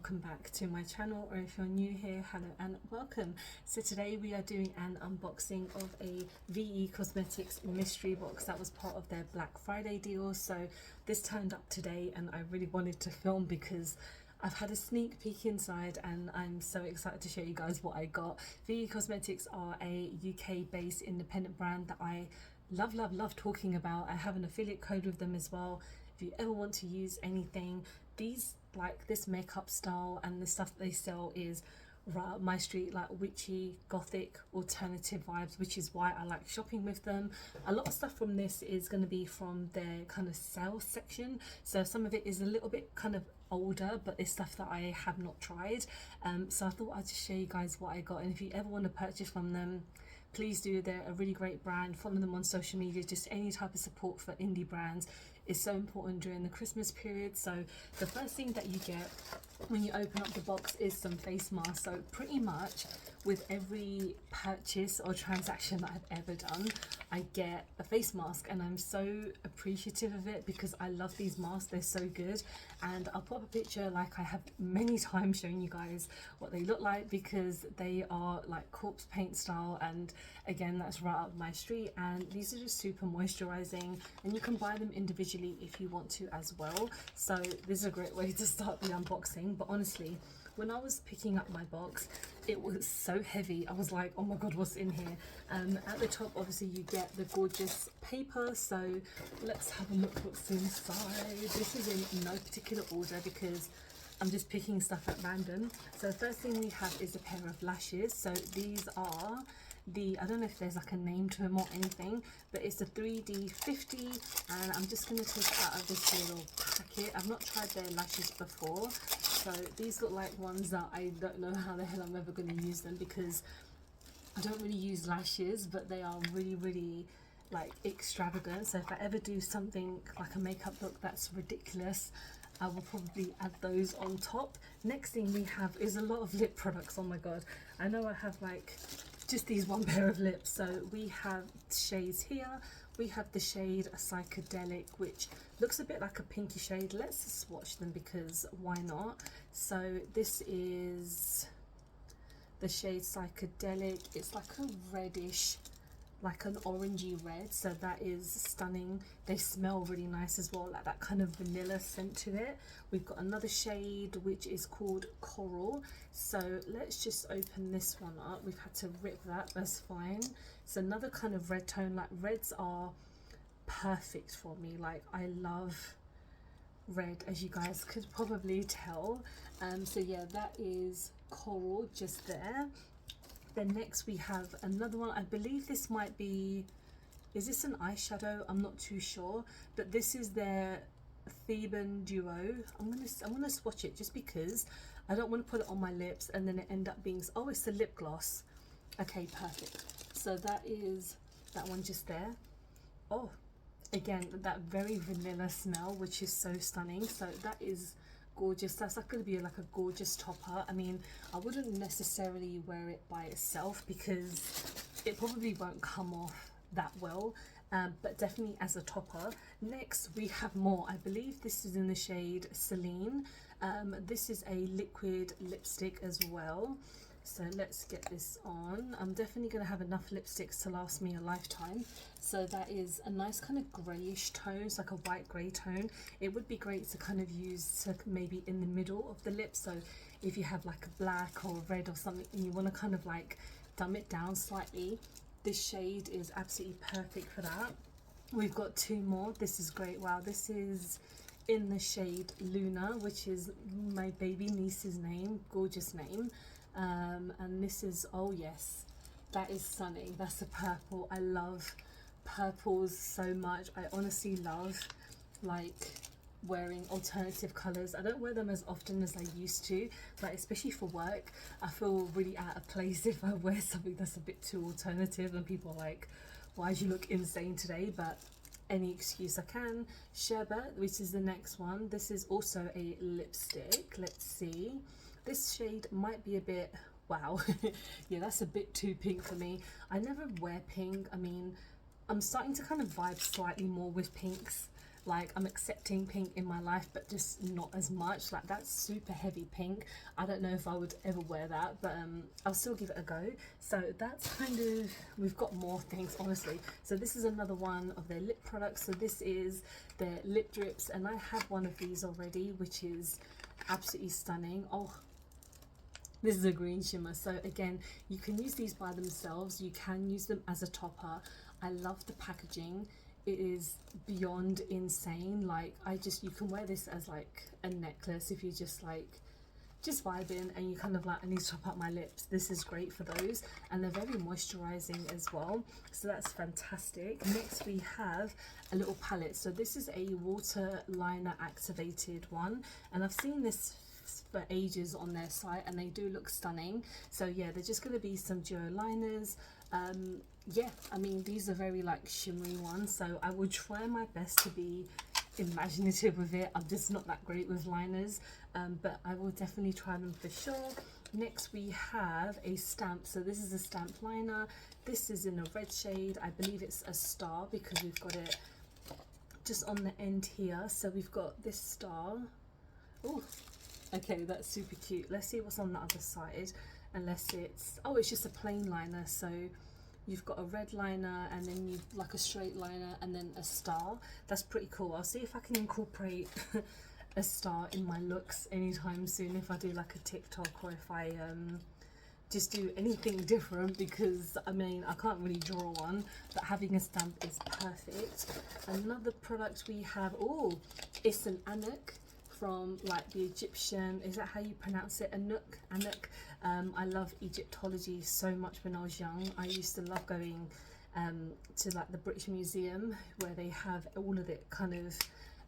welcome back to my channel, or if you're new here, hello and welcome. So today we are doing an unboxing of a VE Cosmetics mystery box that was part of their Black Friday deal. So this turned up today and I really wanted to film because I've had a sneak peek inside and I'm so excited to show you guys what I got. VE Cosmetics are a UK based independent brand that I love talking about. I have an affiliate code with them as well. If you ever want to use anything, these like this makeup style and the stuff that they sell is right up my street, like witchy, gothic, alternative vibes, which is why I like shopping with them. A lot of stuff from this is going to be from their kind of sales section, so some of it is a little bit kind of older, but it's stuff that I have not tried. So I thought I'd just show you guys what I got, and if you ever want to purchase from them, please do. They're a really great brand. Follow them on social media. Just any type of support for indie brands is so important during the Christmas period. So the first thing that you get when you open up the box is some face masks. So pretty much with every purchase or transaction that I've ever done, I get a face mask, and I'm so appreciative of it because I love these masks. They're so good, and I'll put up a picture like I have many times showing you guys what they look like because they are like corpse paint style, and again, that's right up my street. And these are just super moisturizing, and you can buy them individually if you want to as well. So this is a great way to start the unboxing. But honestly, when I was picking up my box, it was so heavy. I was like, oh my god, what's in here? At the top, obviously, you get the gorgeous paper. So let's have a look what's inside. This is in no particular order because I'm just picking stuff at random. So the first thing we have is a pair of lashes. So these are I don't know if there's like a name to them or anything, but it's a 3D 50, and I'm just going to take it out of this little packet. I've not tried their lashes before, so these look like ones that I don't know how the hell I'm ever going to use them because I don't really use lashes, but they are really like extravagant. So if I ever do something like a makeup look that's ridiculous, I will probably add those on top. Next thing we have is a lot of lip products. Oh my god, I know I have like just these one pair of lips. So we have shades here. We have the shade Psychedelic, which looks a bit like a pinky shade. Let's swatch them because why not? So this is the shade Psychedelic. It's like a reddish, like an orangey red, so that is stunning. They smell really nice as well, like that kind of vanilla scent to it. We've got another shade which is called Coral, so let's just open this one up. We've had to rip that, that's fine. It's another kind of red tone. Like reds are perfect for me, like I love red, as you guys could probably tell. So yeah, that is Coral just there. Then next we have another one. I believe this might be, is this an eyeshadow? I'm not too sure, but this is their Theban Duo. I'm gonna swatch it just because I don't want to put it on my lips and then it end up being, oh, it's the lip gloss. Okay, perfect. So that is that one just there. Oh, again, that very vanilla smell, which is so stunning. So that is gorgeous. That's like going to be like a gorgeous topper. I mean, I wouldn't necessarily wear it by itself because it probably won't come off that well, but definitely as a topper. Next we have more. I believe this is in the shade Celine. This is a liquid lipstick as well, so let's get this on. I'm definitely going to have enough lipsticks to last me a lifetime. So that is a nice kind of greyish tone. It's like a white grey tone. It would be great to kind of use to maybe in the middle of the lip. So if you have like a black or red or something and you want to kind of like dumb it down slightly, this shade is absolutely perfect for that. We've got two more. This is great. Wow, this is in the shade Luna, which is my baby niece's name. Gorgeous name. And this is, oh yes, that is stunning. That's a purple. I love purples so much. I honestly love like wearing alternative colors. I don't wear them as often as I used to, but especially for work, I feel really out of place if I wear something that's a bit too alternative and people are like, why do you look insane today? But any excuse I can. Sherbet, which is the next one. This is also a lipstick. Let's see. This shade might be a bit, wow. Yeah, that's a bit too pink for me. I never wear pink. I mean, I'm starting to kind of vibe slightly more with pinks Like, I'm accepting pink in my life, but just not as much. Like, that's super heavy pink. I don't know if I would ever wear that, but I'll still give it a go. So that's kind of, we've got more things, honestly. So this is another one of their lip products. So this is their lip drips, and I have one of these already, which is absolutely stunning. Oh, this is a green shimmer. So again, you can use these by themselves, you can use them as a topper. I love the packaging. It is beyond insane. Like, you can wear this as like a necklace if you just vibing and you kind of like, I need to top up my lips. This is great for those, and they're very moisturizing as well, so that's fantastic. Next we have a little palette. So this is a water liner activated one, and I've seen this for ages on their site and they do look stunning. So yeah, they're just going to be some duo liners. Yeah, I mean, these are very like shimmery ones, so I would try my best to be imaginative with it. I'm just not that great with liners, but I will definitely try them for sure. Next we have a stamp. So this is a stamp liner. This is in a red shade. I believe it's a star because we've got it just on the end here. So we've got this star. Oh, okay, that's super cute. Let's see what's on the other side, unless it's, oh, it's just a plain liner. So you've got a red liner and then you've like a straight liner and then a star. That's pretty cool. I'll see if I can incorporate a star in my looks anytime soon, if I do like a TikTok or if I just do anything different, because I mean, I can't really draw one, but having a stamp is perfect. Another product we have, oh, it's an Anuc from like the Egyptian, is that how you pronounce it? Anuc. I love Egyptology so much when I was young. I used to love going to like the British Museum, where they have all of it kind of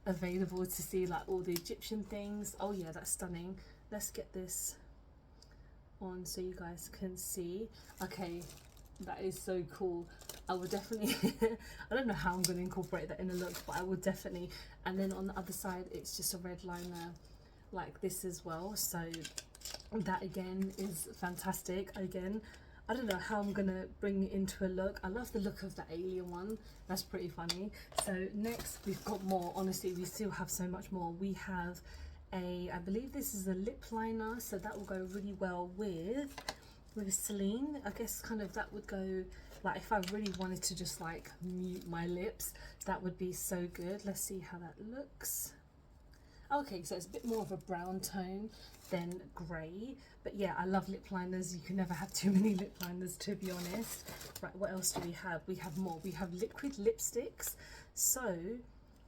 available to see, like all the Egyptian things. Oh yeah, that's stunning. Let's get this on so you guys can see. Okay, that is so cool. I will definitely I don't know how I'm going to incorporate that in a look, but I will definitely. And then on the other side it's just a red liner like this as well, so that again is fantastic. Again, I don't know how I'm gonna bring it into a look. I love the look of the alien one, that's pretty funny. So next we've got more. Honestly, we still have so much more. We have a, I believe this is a lip liner, so that will go really well with Celine. I guess kind of that would go, like if I really wanted to just like mute my lips, that would be so good. Let's see how that looks. Okay, so it's a bit more of a brown tone than grey, but yeah, I love lip liners. You can never have too many lip liners, to be honest. Right, what else do we have? We have more. We have liquid lipsticks. So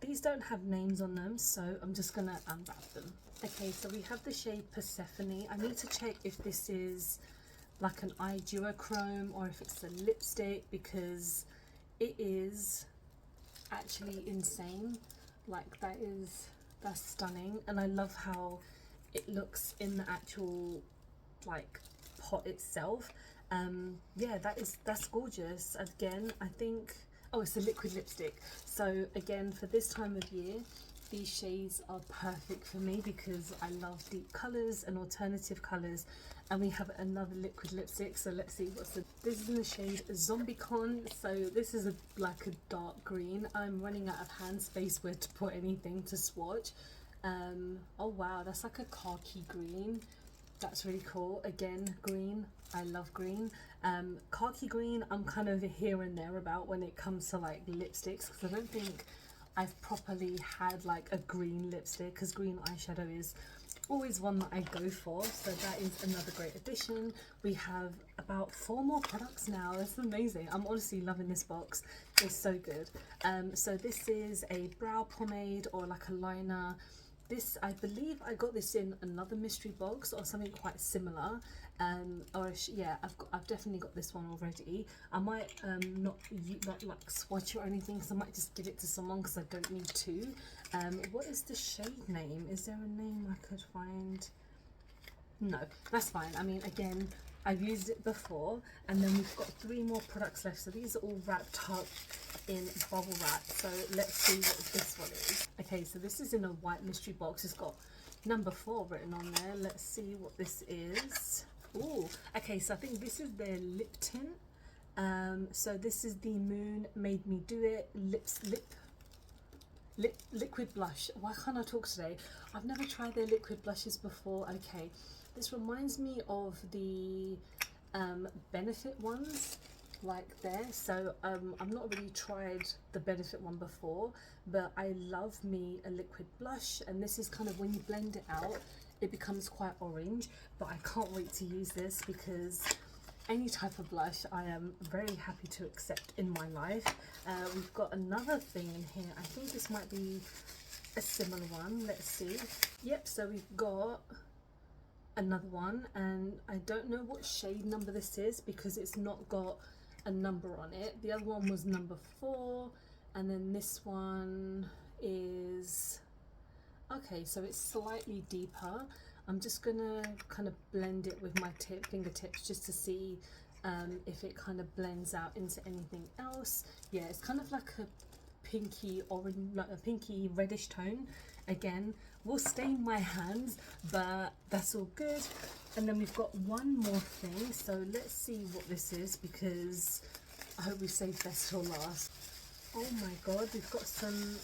these don't have names on them, so I'm just gonna unwrap them. Okay, so we have the shade Persephone. I need to check if this is like an eye duochrome or if it's a lipstick, because it is actually insane. Like that's stunning, and I love how it looks in the actual like pot itself. Yeah, that's gorgeous. Again, I think, oh, it's a liquid lipstick, so again, for this time of year, these shades are perfect for me because I love deep colors and alternative colors. And we have another liquid lipstick, so let's see what's this is in the shade Zombicon. So this is like a dark green. I'm running out of hand space where to put anything to swatch. Oh wow, that's like a khaki green. That's really cool. Again, green, I love green. Khaki green, I'm kind of here and there about when it comes to like lipsticks, because I don't think I've properly had like a green lipstick, because green eyeshadow is always one that I go for. So that is another great addition. We have about 4 more products now. That's amazing. I'm honestly loving this box. It's so good. So this is a brow pomade or like a liner. This, I believe I got this in another mystery box or something quite similar. Yeah, I've definitely got this one already. I might not like swatch it or anything, because I might just give it to someone because I don't need to. What is the shade name? Is there a name I could find? No, that's fine. I mean, again, I've used it before. And then we've got 3 more products left, so these are all wrapped up in bubble wrap. So let's see what this one is. Okay, so this is in a white mystery box. It's got number 4 written on there. Let's see what this is. Oh, okay, so I think this is their lip tint. So this is the Moon Made Me Do It liquid blush. Why can't I talk today? I've never tried their liquid blushes before. Okay, this reminds me of the Benefit ones, like there. So I've not really tried the Benefit one before, but I love me a liquid blush, and this is kind of, when you blend it out, it becomes quite orange. But I can't wait to use this, because any type of blush I am very happy to accept in my life. We've got another thing in here. I think this might be a similar one. Let's see. Yep, so we've got another one, and I don't know what shade number this is because it's not got a number on it. The other one was number 4, and then this one is, okay, so it's slightly deeper. I'm just gonna kind of blend it with my fingertips just to see if it kind of blends out into anything else. Yeah, it's kind of like a pinky orange, like a pinky reddish tone. Again, will stain my hands, but that's all good. And then we've got one more thing, so let's see what this is, because I hope we saved best till last. Oh my god, we've got some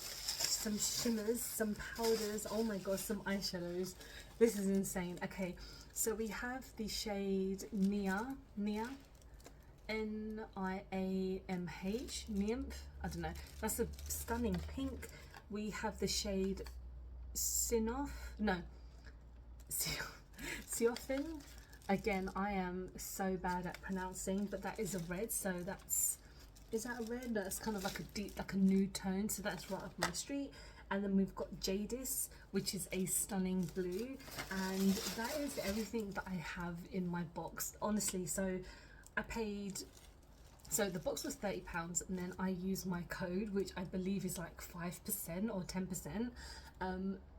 shimmers, some powders, oh my god, some eyeshadows. This is insane. Okay, so we have the shade Nia, N-I-A-M-H, Nymph, I don't know, that's a stunning pink. We have the shade Siofin. Again, I am so bad at pronouncing, but that is a red, so that's, is that a red? No, it's kind of like a deep, like a nude tone, so that's right up my street. And then we've got Jadis, which is a stunning blue, and that is everything that I have in my box, honestly. So I paid, so the box was £30, and then I used my code, which I believe is like 5% or 10%,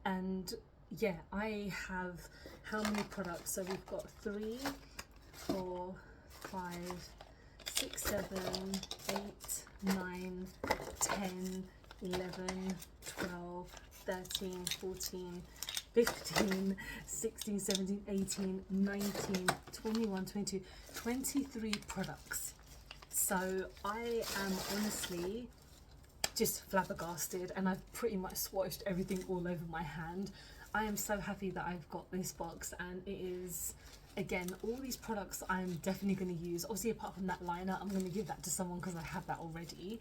and yeah, I have how many products? So we've got 3, 4, 5, 6, 7, 8, 9, 10, 11, 12, 13, 14, 15, 16, 17, 18, 19, 21, 22, 23 products. So I am honestly just flabbergasted, and I've pretty much swatched everything all over my hand. I am so happy that I've got this box, and it is, again, all these products I'm definitely going to use. Obviously, apart from that liner, I'm going to give that to someone because I have that already.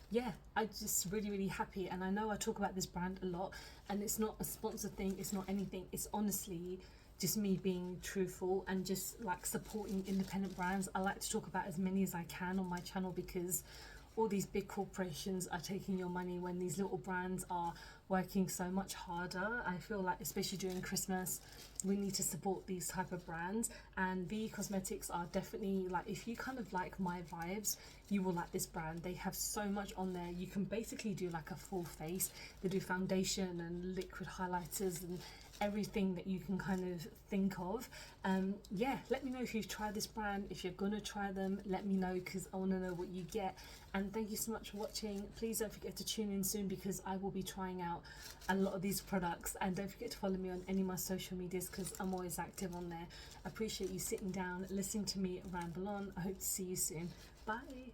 Yeah, I'm just really happy, and I know I talk about this brand a lot, and it's not a sponsored thing, it's not anything, it's honestly just me being truthful and just like supporting independent brands. I like to talk about as many as I can on my channel, because all these big corporations are taking your money when these little brands are working so much harder. I feel like, especially during Christmas, we need to support these type of brands, and VE Cosmetics are definitely, like, if you kind of like my vibes, you will like this brand. They have so much on there. You can basically do like a full face. They do foundation and liquid highlighters and everything that you can kind of think of. Yeah, let me know if you've tried this brand. If you're gonna try them, let me know, because I want to know what you get. And thank you so much for watching. Please don't forget to tune in soon, because I will be trying out a lot of these products, and don't forget to follow me on any of my social medias, because I'm always active on there. I appreciate you sitting down, listening to me ramble on. I hope to see you soon. Bye.